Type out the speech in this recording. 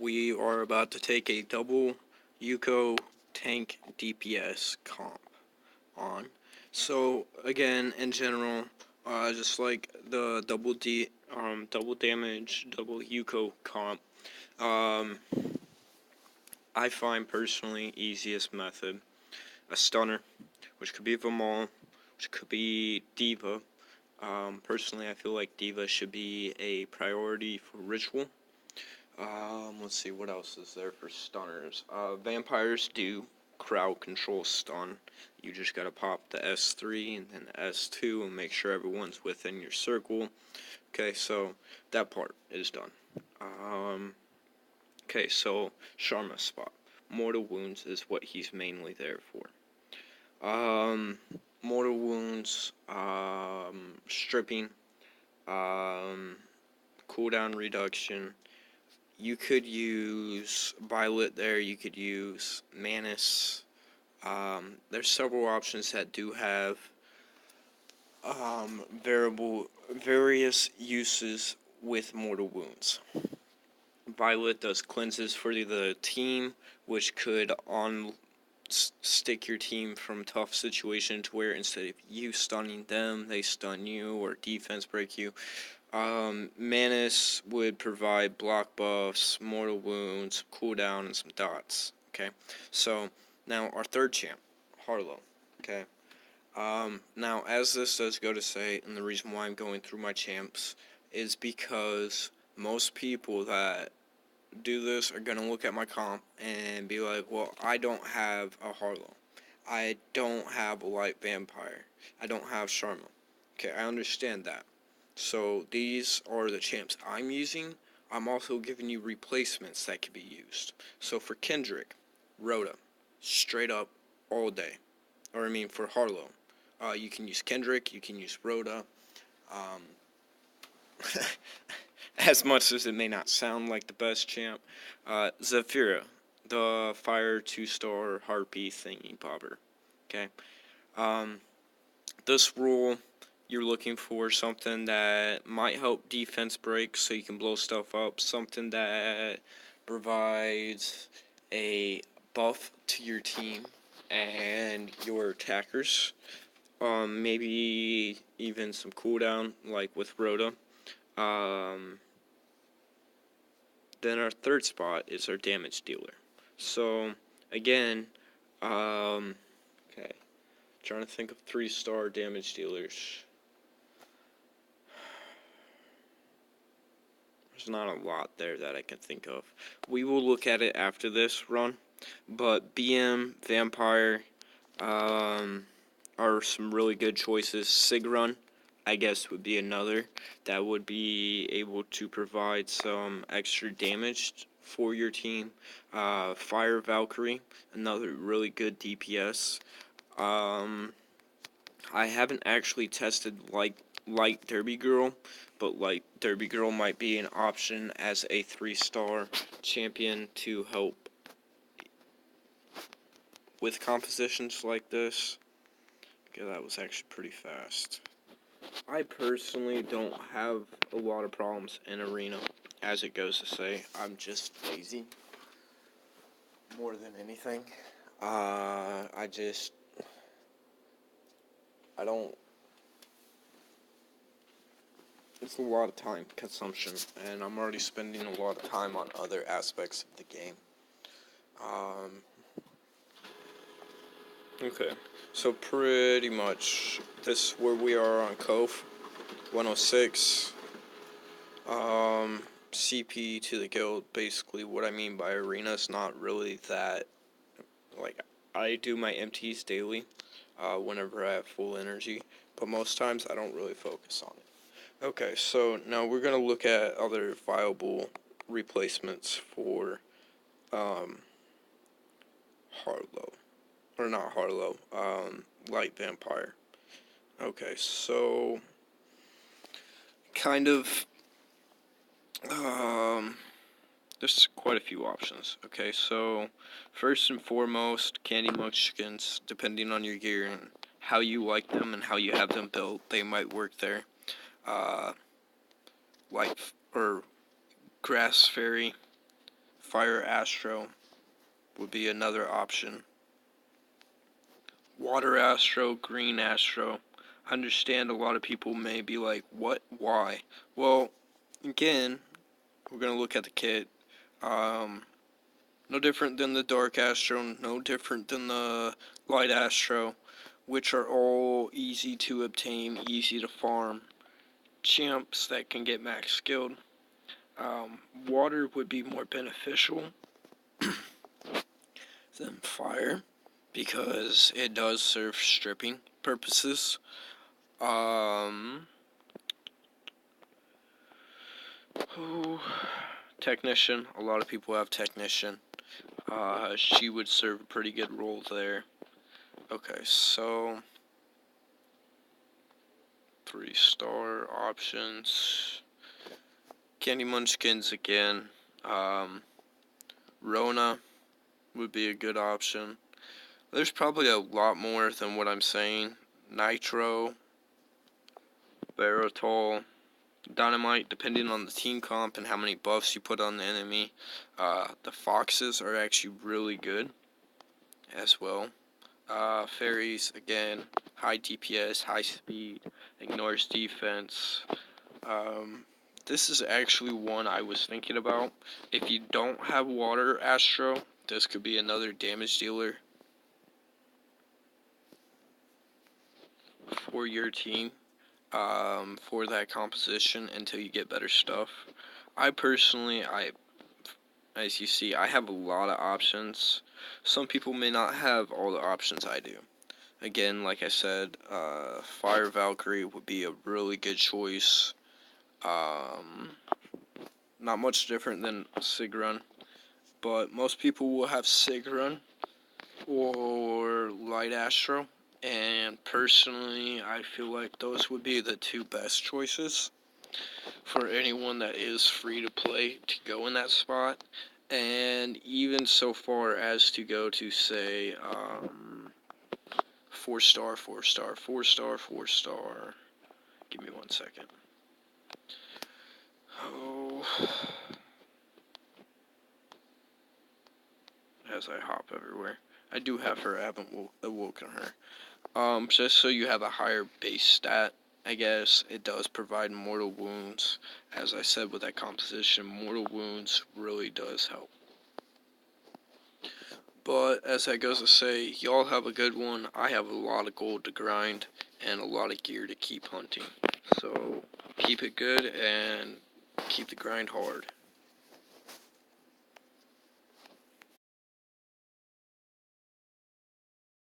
we are about to take a double youko tank DPS comp on. So again, in general, just like the double damage, double youko comp, um, I find personally easiest method a stunner, which could be Vamal, which could be Diva. Personally, I feel like Diva should be a priority for Ritual. Let's see, what else is there for stunners? Vampires do crowd control stun. You just gotta pop the S3 and then the S2 and make sure everyone's within your circle. Okay, so that part is done. Okay, so Sharma's spot. Mortal Wounds is what he's mainly there for. Mortal Wounds, stripping, cooldown reduction. You could use Violet there, you could use Manus. There's several options that do have various uses with Mortal Wounds. Violet does cleanses for the team, which could stick your team from tough situations to where instead of you stunning them, they stun you or defense break you. Manus would provide block buffs, mortal wounds, cooldown, and some dots. Okay, so now our third champ, Harlow. Okay, now as this does go to say, and the reason why I'm going through my champs is because most people that do this are gonna look at my comp and be like, well, I don't have a Harlow, I don't have a light vampire, I don't have Sharma. Okay, I understand that. So these are the champs I'm using. I'm also giving you replacements that can be used. So for Kendrick, Rhoda, straight up all day. Or I mean for Harlow, you can use Kendrick, you can use Rhoda. As much as it may not sound like the best champ, Zephyra, the fire 2-star harpy thingy popper. Okay, this rule, you're looking for something that might help defense break so you can blow stuff up, something that provides a buff to your team and your attackers, maybe even some cooldown like with Rhoda. Then our third spot is our damage dealer. So again, okay, trying to think of 3-star damage dealers. There's not a lot there that I can think of. We will look at it after this run, but BM, Vampire, are some really good choices. Sigrun, I guess, would be another that would be able to provide some extra damage for your team. Fire Valkyrie, another really good DPS. I haven't actually tested Light Derby Girl, but Light Derby Girl might be an option as a 3-star champion to help with compositions like this. Okay, that was actually pretty fast. I personally don't have a lot of problems in Arena, as it goes to say. I'm just lazy, more than anything. I don't... It's a lot of time consumption, and I'm already spending a lot of time on other aspects of the game. Okay, so pretty much this is where we are on Cove 106. CP to the guild. Basically, what I mean by arena is not really that. Like, I do my MTs daily, whenever I have full energy, but most times I don't really focus on it. Okay, so now we're gonna look at other viable replacements for Harlow. Or not Harlow, Light Vampire. Okay, so kind of there's quite a few options. Okay, so first and foremost, Candy Munchkins, depending on your gear and how you like them and how you have them built, they might work there. Like or Grass Fairy, Fire Astro would be another option. Water Astro, Green Astro. I understand a lot of people may be like, what? Why? Well, again, we're going to look at the kit. No different than the Dark Astro, no different than the Light Astro, which are all easy to obtain, easy to farm. Champs that can get max skilled. Water would be more beneficial than fire because it does serve stripping purposes. Technician, a lot of people have Technician. She would serve a pretty good role there. Okay, so 3-star options. Candy Munchkins again. Rona would be a good option. There's probably a lot more than what I'm saying. Nitro, Baritol, Dynamite, depending on the team comp and how many buffs you put on the enemy. The Foxes are actually really good as well. Fairies, again, high DPS, high speed, ignores defense. This is actually one I was thinking about. If you don't have Water Astro, this could be another damage dealer for your team, for that composition until you get better stuff. I personally, as you see, I have a lot of options. Some people may not have all the options I do. Again, like I said, Fire Valkyrie would be a really good choice. Not much different than Sigrun, but most people will have Sigrun or Light Astro, and personally, I feel like those would be the two best choices for anyone that is free to play to go in that spot, and even so far as to go to, say, 4-star, 4-star, 4-star, 4-star. Give me 1 second. Oh, as I hop everywhere. I do have her, I haven't awoken her. Just so you have a higher base stat, I guess, it does provide mortal wounds. As I said with that composition, mortal wounds really does help. But, as that goes to say, y'all have a good one. I have a lot of gold to grind, and a lot of gear to keep hunting. So, keep it good, and keep the grind hard.